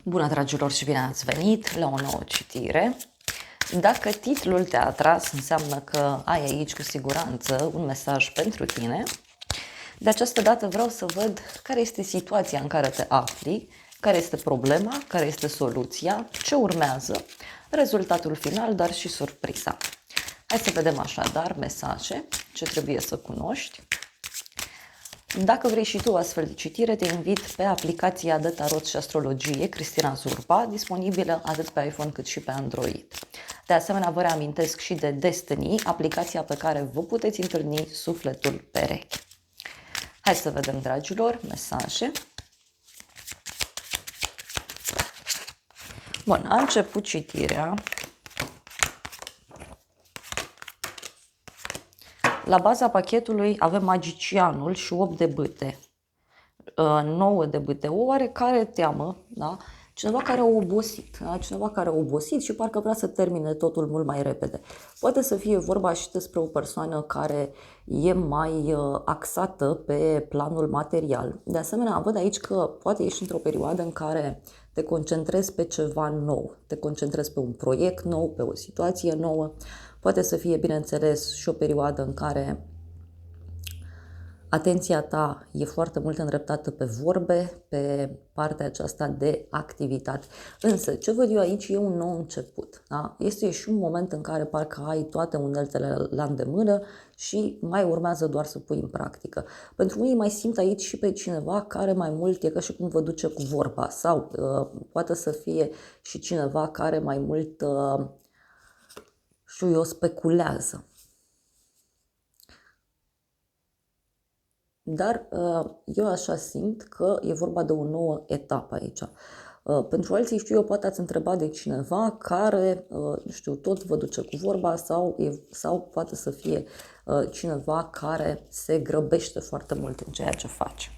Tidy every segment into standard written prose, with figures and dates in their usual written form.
Bună, dragilor, și bine ați venit la o nouă citire. Dacă titlul te-a atras, înseamnă că ai aici cu siguranță un mesaj pentru tine. De această dată vreau să văd care este situația în care te afli, care este problema, care este soluția, ce urmează, rezultatul final, dar și surpriza. Hai să vedem așadar mesaje, ce trebuie să cunoști. Dacă vrei și tu astfel de citire, te invit pe aplicația de tarot și astrologie Cristina Zurba, disponibilă atât pe iPhone cât și pe Android. De asemenea, vă reamintesc și de Destiny, aplicația pe care vă puteți întâlni sufletul pereche. Hai să vedem, dragilor, mesaje. Bun, a început citirea. La baza pachetului avem magicianul și 8 de bâte, 9 de bâte, o oarecare teamă, da? Cineva care a obosit, da? Cineva care a obosit și parcă vrea să termine totul mult mai repede. Poate să fie vorba și despre o persoană care e mai axată pe planul material. De asemenea, văd aici că poate ești într-o perioadă în care te concentrezi pe ceva nou, te concentrezi pe un proiect nou, pe o situație nouă. Poate să fie, bineînțeles, și o perioadă în care atenția ta e foarte mult îndreptată pe vorbe, pe partea aceasta de activitate. Însă, ce văd eu aici e un nou început. Da? Este și un moment în care parcă ai toate uneltele la îndemână și mai urmează doar să pui în practică. Pentru unii mai simt aici și pe cineva care mai mult e ca și cum vă duce cu vorba sau poate să fie și cineva care mai mult știu eu, speculează. Dar eu așa simt că e vorba de o nouă etapă aici. Pentru alții, știu eu, poate ați întrebat de cineva care, nu știu, tot vă duce cu vorba sau poate să fie cineva care se grăbește foarte mult în ceea ce face.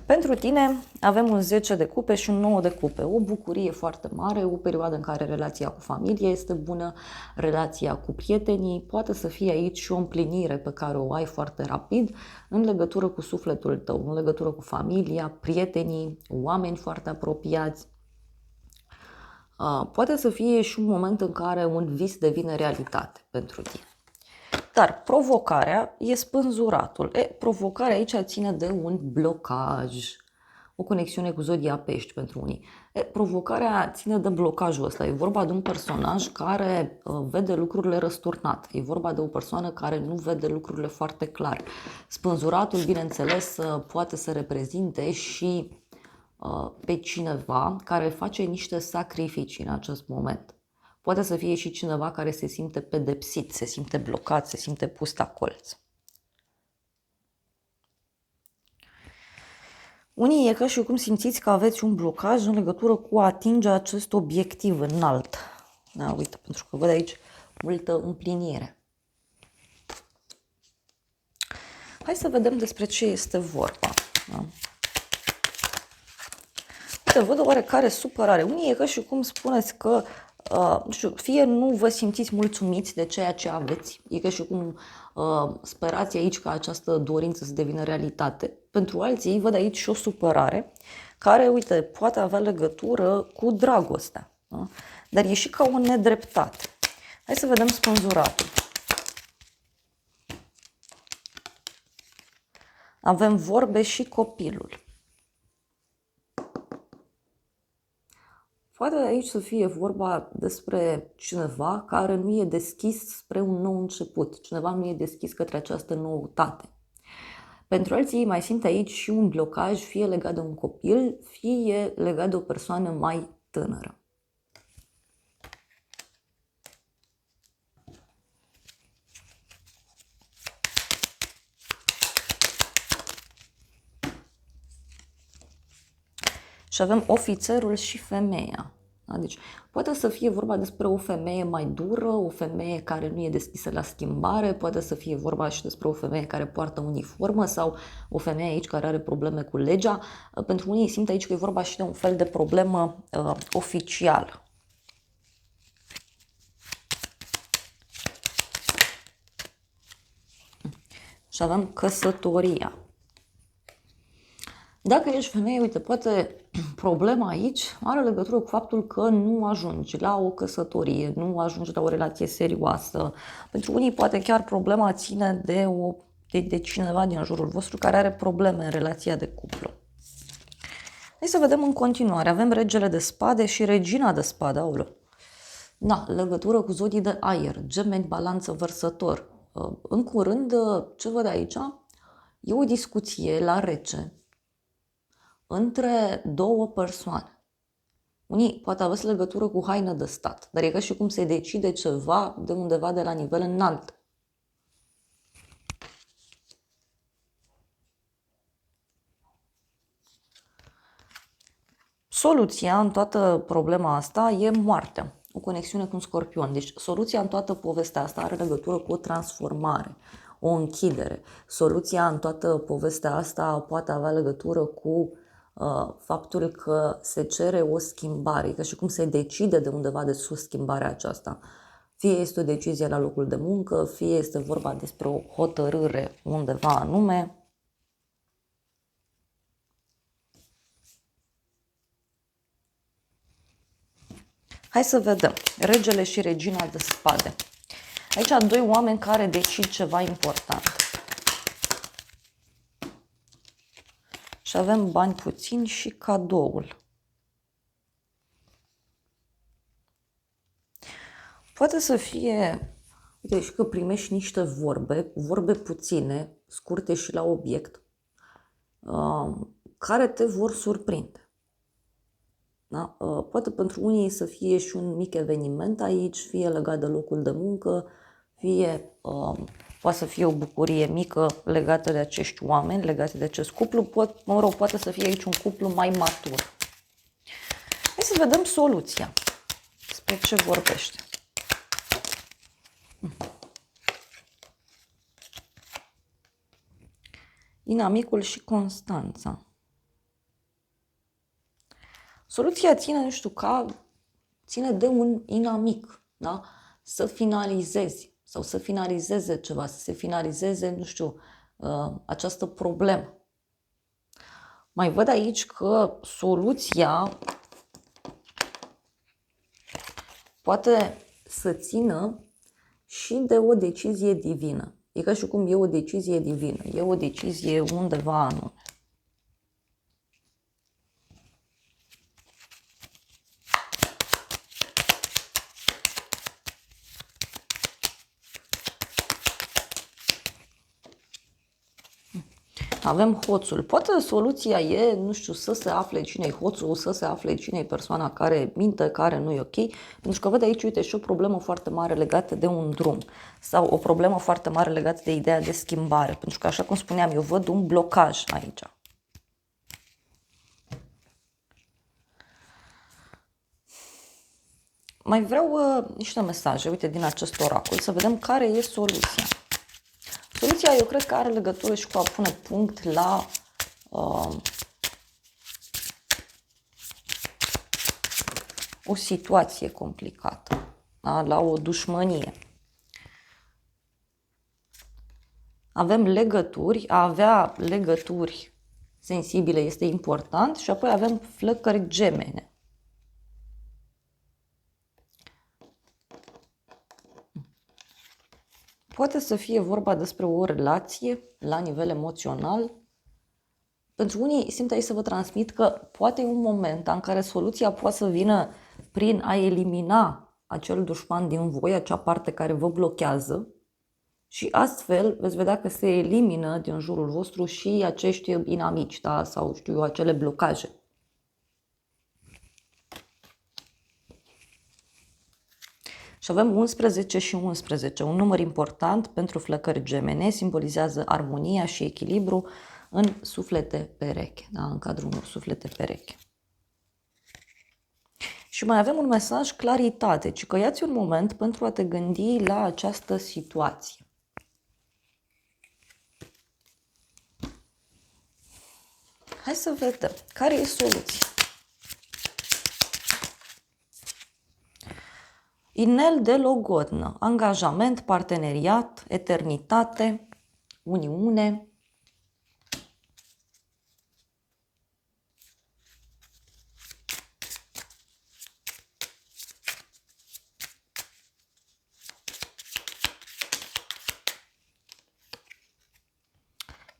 Pentru tine avem un 10 de cupe și un 9 de cupe, o bucurie foarte mare, o perioadă în care relația cu familia este bună, relația cu prietenii, poate să fie aici și o împlinire pe care o ai foarte rapid în legătură cu sufletul tău, în legătură cu familia, prietenii, oameni foarte apropiați. Poate să fie și un moment în care un vis devine realitate pentru tine. Dar provocarea e spânzuratul. Provocarea aici ține de un blocaj, o conexiune cu zodia pești pentru unii. Provocarea ține de blocajul ăsta. E vorba de un personaj care vede lucrurile răsturnat. E vorba de o persoană care nu vede lucrurile foarte clar. Spânzuratul, bineînțeles, poate să reprezinte și pe cineva care face niște sacrificii în acest moment. Poate să fie și cineva care se simte pedepsit, se simte blocat, se simte pus la colț. Unii e ca și cum simțiți că aveți un blocaj în legătură cu a atinge acest obiectiv înalt. Da, uite, pentru că văd aici multă împlinire. Hai să vedem despre ce este vorba. Da? Uite, văd o oarecare supărare. Unii e ca și cum spuneți că nu știu, fie nu vă simțiți mulțumiți de ceea ce aveți, e ca și cum sperați aici ca această dorință să devină realitate. Pentru alții văd aici și o supărare care, uite, poate avea legătură cu dragostea, da? Dar e și ca o nedreptate. Hai să vedem spânzuratul. Avem vorbe și copilul. Poate aici să fie vorba despre cineva care nu e deschis spre un nou început, cineva nu e deschis către această noutate. Pentru alții mai simt aici și un blocaj, fie legat de un copil, fie legat de o persoană mai tânără. Și avem ofițerul și femeia. Da? Deci poate să fie vorba despre o femeie mai dură, o femeie care nu e deschisă la schimbare, poate să fie vorba și despre o femeie care poartă uniformă sau o femeie aici care are probleme cu legea. Pentru unii simt aici că e vorba și de un fel de problemă oficială. Și avem căsătoria. Dacă ești femeie, uite, poate problema aici are legătură cu faptul că nu ajungi la o căsătorie, nu ajungi la o relație serioasă. Pentru unii poate chiar problema ține de cineva din jurul vostru care are probleme în relația de cuplu. Hai să vedem în continuare. Avem regele de spade și regina de spade. Aoleu. Da, legătură cu zodii de aer, Gemeni, Balanță, Vărsător. În curând, ce văd aici, e o discuție la rece între două persoane. Unii poate aveți legătură cu haină de stat, dar e ca și cum se decide ceva de undeva de la nivel înalt. Soluția în toată problema asta e moartea, o conexiune cu un scorpion. Deci soluția în toată povestea asta are legătură cu o transformare, o închidere. Soluția în toată povestea asta poate avea legătură cu faptul că se cere o schimbare, ca și cum se decide de undeva de sus schimbarea aceasta. Fie este o decizie la locul de muncă, fie este vorba despre o hotărâre undeva anume. Hai să vedem. Regele și regina de spade. Aici doi oameni care decid ceva important. Și avem bani puțini și cadoul. Poate să fie, uite, și că primești niște vorbe puține, scurte și la obiect, care te vor surprinde. Da? Poate pentru unii să fie și un mic eveniment aici, fie legat de locul de muncă, fie poate să fie o bucurie mică legată de acești oameni, legată de acest cuplu, poate să fie aici un cuplu mai matur. Hai să vedem soluția. Despre ce vorbește. Inamicul și Constanța. Soluția ține, nu știu, ține de un inamic, da? Să finalizezi sau să finalizeze ceva, să se finalizeze, nu știu, această problemă. Mai văd aici că soluția poate să țină și de o decizie divină. E ca și cum e o decizie divină, e o decizie undeva anume. Avem hoțul. Poate soluția e, nu știu, să se afle cine-i hoțul, să se afle cine-i persoana care minte, care nu e ok. Pentru că văd aici, uite, și o problemă foarte mare legată de un drum. Sau o problemă foarte mare legată de ideea de schimbare. Pentru că, așa cum spuneam, eu văd un blocaj aici. Mai vreau niște mesaje, uite, din acest oracol, să vedem care e soluția. Soluția, eu cred că are legătură și cu a pune punct la o situație complicată, da? La o dușmănie. Avem legături, a avea legături sensibile este important și apoi avem flăcări gemene. Poate să fie vorba despre o relație la nivel emoțional. Pentru unii simt aici să vă transmit că poate e un moment în care soluția poate să vină prin a elimina acel dușman din voi, acea parte care vă blochează și astfel veți vedea că se elimină din jurul vostru și acești inamici, da? Sau știu eu, acele blocaje. Și avem 11 și 11, un număr important pentru flăcări gemene, simbolizează armonia și echilibru în suflete pereche, da? În cadrul unor suflete pereche. Și mai avem un mesaj claritate, ci că ia-ți un moment pentru a te gândi la această situație. Hai să vedem care e soluția. Inel de logodnă, angajament, parteneriat, eternitate, uniune.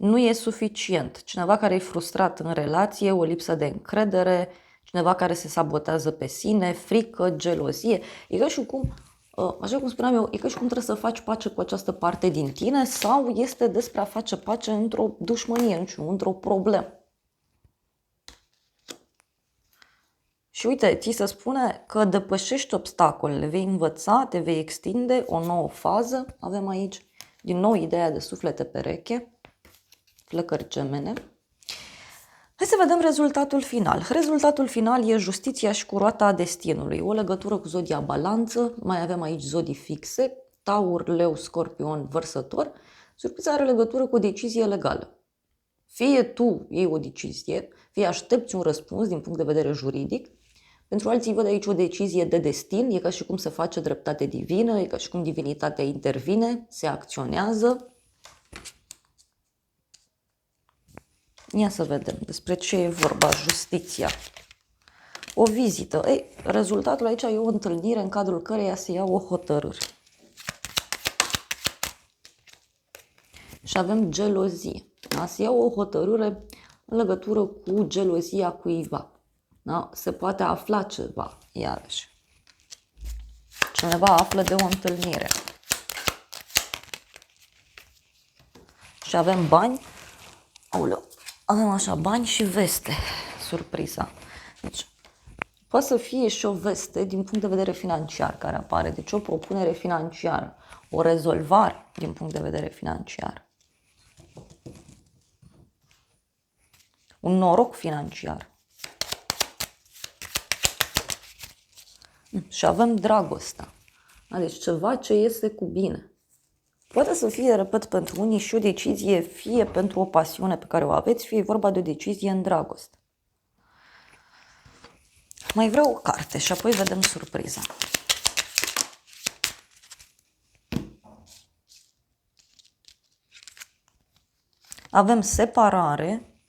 nu e suficient. Cineva care e frustrat în relație, o lipsă de încredere, cineva care se sabotează pe sine, frică, gelozie. E ca și cum, așa cum spuneam eu, e ca și cum trebuie să faci pace cu această parte din tine sau este despre a face pace într-o dușmănie, într-o problemă. Și uite, ți se spune că depășești obstacolele, vei învăța, te vei extinde o nouă fază. Avem aici din nou ideea de suflete pereche, flăcări gemene. Hai să vedem rezultatul final. Rezultatul final e justiția și cu roata destinului. O legătură cu zodia balanță, mai avem aici zodii fixe, taur, leu, scorpion, vărsător. Surpriza are legătură cu o decizie legală. Fie tu iei o decizie, fie aștepți un răspuns din punct de vedere juridic. Pentru alții văd aici o decizie de destin, e ca și cum se face dreptate divină, e ca și cum divinitatea intervine, se acționează. Ia să vedem despre ce e vorba, justiția. O vizită. Ei, rezultatul aici e o întâlnire în cadrul căreia se ia o hotărâre. Și avem gelozie. Da? Se ia o hotărâre în legătură cu gelozia cuiva. Da? Se poate afla ceva, iarăși. Cineva află de o întâlnire. Și avem bani. Aoleu. Avem așa bani și veste. Surpriza. Deci, poate să fie și o veste din punct de vedere financiar care apare. Deci o propunere financiară. O rezolvare din punct de vedere financiar. Un noroc financiar. Și avem dragostea. Deci ceva ce iese cu bine. Poate să fie, repet, pentru unii și o decizie, fie pentru o pasiune pe care o aveți, fie vorba de o decizie în dragoste. Mai vreau o carte și apoi vedem surpriza. Avem separare,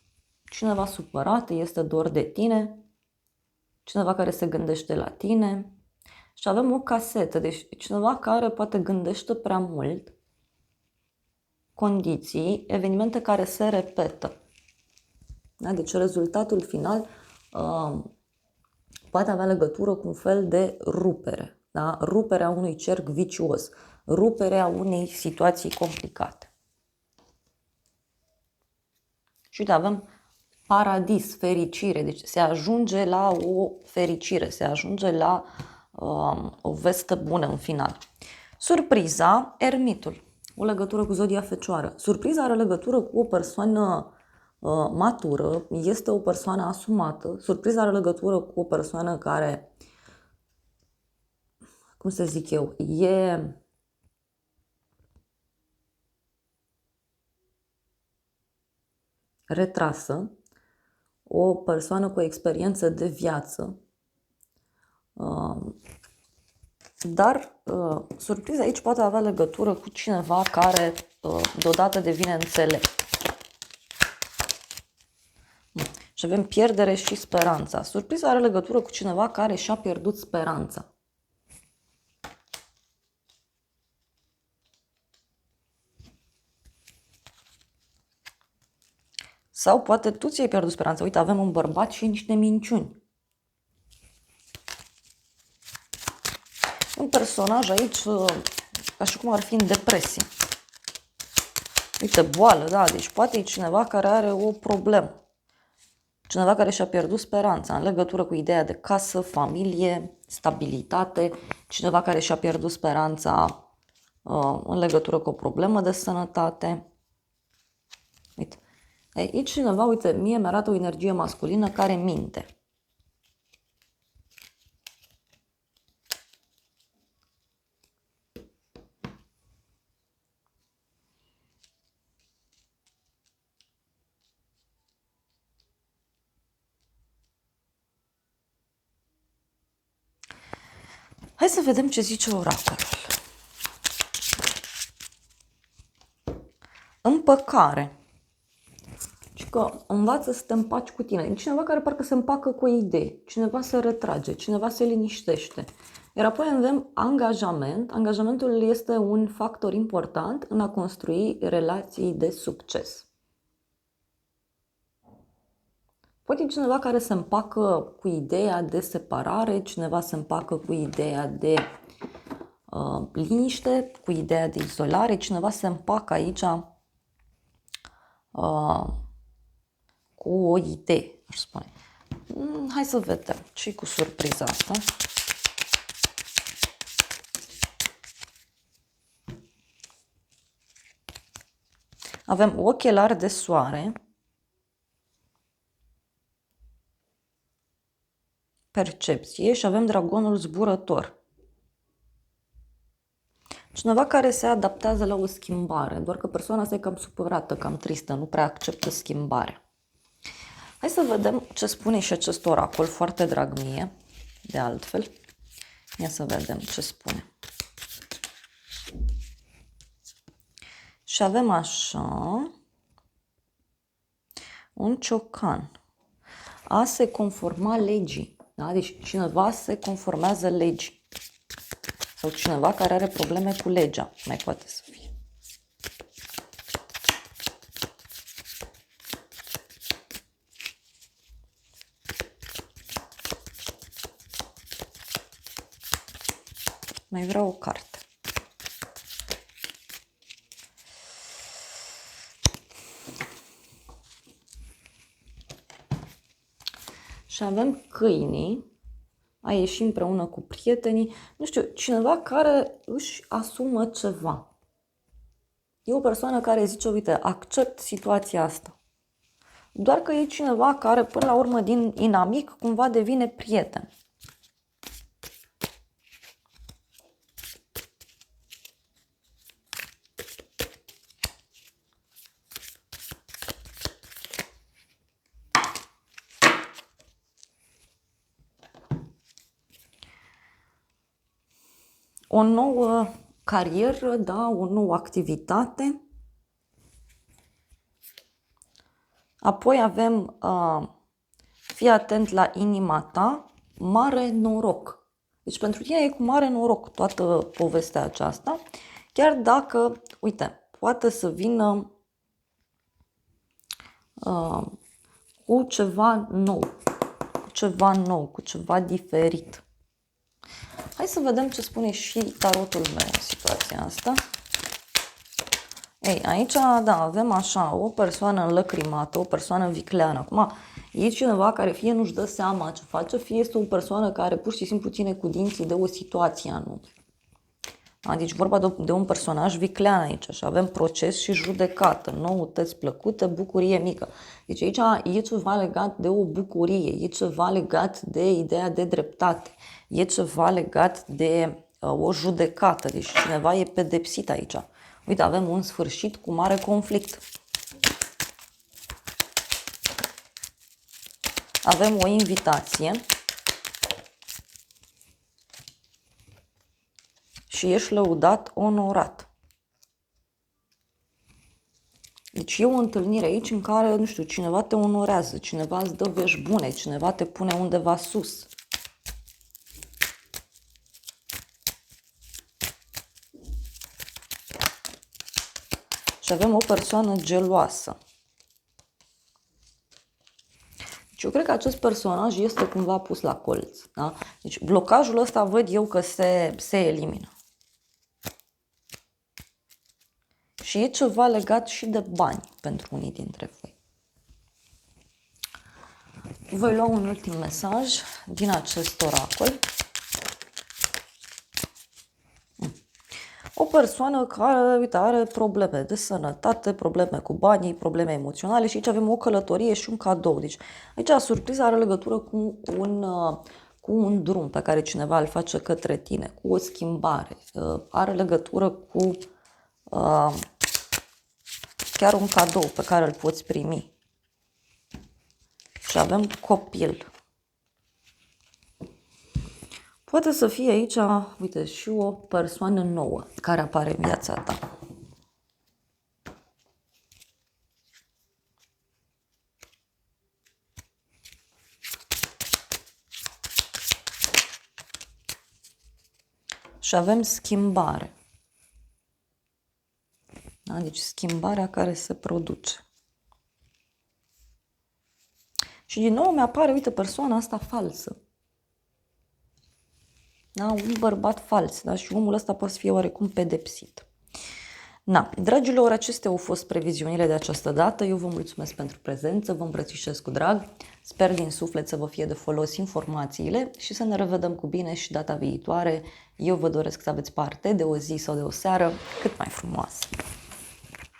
cineva supărat, este dor de tine, cineva care se gândește la tine și avem o casetă, deci cineva care poate gândește prea mult, condiții, evenimente care se repetă. Da? Deci rezultatul final poate avea legătură cu un fel de rupere, da? Ruperea unui cerc vicios, ruperea unei situații complicate. Și uite, avem paradis, fericire, deci se ajunge la o fericire, se ajunge la o veste bună în final. Surpriza, ermitul, o legătură cu zodia fecioară. Surpriza are legătură cu o persoană matură, este o persoană asumată. Surpriza are legătură cu o persoană care, cum să zic eu, e retrasă, o persoană cu experiență de viață, dar surpriza aici poate avea legătură cu cineva care deodată devine înțelept. Și avem pierdere și speranța. Surpriza are legătură cu cineva care și-a pierdut speranța. Sau poate tu ți-ai pierdut speranța. Uite, avem un bărbat și niște minciuni. Un personaj aici, ca și cum ar fi în depresie. Uite, boală, da, deci poate e cineva care are o problemă. Cineva care și-a pierdut speranța în legătură cu ideea de casă, familie, stabilitate. Cineva care și-a pierdut speranța în legătură cu o problemă de sănătate. Uite. Aici cineva, uite, mie mi-arată o energie masculină care minte. Hai să vedem ce zice oracolul. Împăcare. Și că învață să te împaci cu tine. Cineva care parcă se împacă cu o idee. Cineva se retrage, cineva se liniștește. Iar apoi avem angajament. Angajamentul este un factor important în a construi relații de succes. Poate cineva care se împacă cu ideea de separare, cineva se împacă cu ideea de liniște, cu ideea de izolare, cineva se împacă aici cu o idee, aș spune. Hai să vedem ce cu surpriza asta. Avem ochelari de soare, percepție și avem dragonul zburător. Cineva care se adaptează la o schimbare, doar că persoana asta e cam supărată, cam tristă, nu prea acceptă schimbarea. Hai să vedem ce spune și acest oracol, foarte drag mie, de altfel. Ia să vedem ce spune. Și avem așa un ciocan. A se conforma legii. Da? Deci cineva se conformează legii. Sau cineva care are probleme cu legea. Mai poate să fie. Mai vreau o carte. Și avem câinii, a ieși împreună cu prietenii, nu știu, cineva care își asumă ceva. E o persoană care zice, uite, accept situația asta. Doar că e cineva care, până la urmă, din inamic, cumva devine prieten. O nouă carieră, da, o nouă activitate. Apoi avem, fii atent la inima ta, mare noroc. Deci pentru tine e cu mare noroc toată povestea aceasta, chiar dacă, uite, poate să vină cu ceva nou, cu ceva diferit. Hai să vedem ce spune și tarotul meu în situația asta. Ei, aici, da, avem așa, o persoană înlăcrimată, o persoană vicleană. Acum, e cineva care fie nu-și dă seama ce face, fie este o persoană care pur și simplu ține cu dinții de o situație anume. Deci vorba de un personaj viclean aici și avem proces și judecată, noutăți plăcute, bucurie mică. Deci aici e ceva legat de o bucurie, e ceva legat de ideea de dreptate, e ceva legat de o judecată, deci cineva e pedepsit aici. Uite, avem un sfârșit cu mare conflict. Avem o invitație. Și ești lăudat, onorat. Deci e o întâlnire aici în care, nu știu, cineva te onorează, cineva îți dă vești bune, cineva te pune undeva sus. Și avem o persoană geloasă. Deci eu cred că acest personaj este cumva pus la colț. Da? Deci blocajul ăsta văd eu că se elimină. Și e ceva legat și de bani pentru unii dintre voi. Voi lua un ultim mesaj din acest oracol. O persoană care, uite, are probleme de sănătate, probleme cu banii, probleme emoționale și aici avem o călătorie și un cadou. Deci aici surpriza are legătură cu un drum pe care cineva îl face către tine, cu o schimbare. Are legătură cu chiar un cadou pe care îl poți primi. Și avem copil. Poate să fie aici, uite, și o persoană nouă care apare în viața ta. Și avem schimbare. Deci schimbarea care se produce. Și din nou mi-apare, uite, persoana asta falsă. Da? Un bărbat fals, da? Și omul ăsta poate să fie oarecum pedepsit. Na, dragilor, acestea au fost previziunile de această dată. Eu vă mulțumesc pentru prezență, vă îmbrățișez cu drag. Sper din suflet să vă fie de folos informațiile și să ne revedem cu bine și data viitoare. Eu vă doresc să aveți parte de o zi sau de o seară cât mai frumoasă.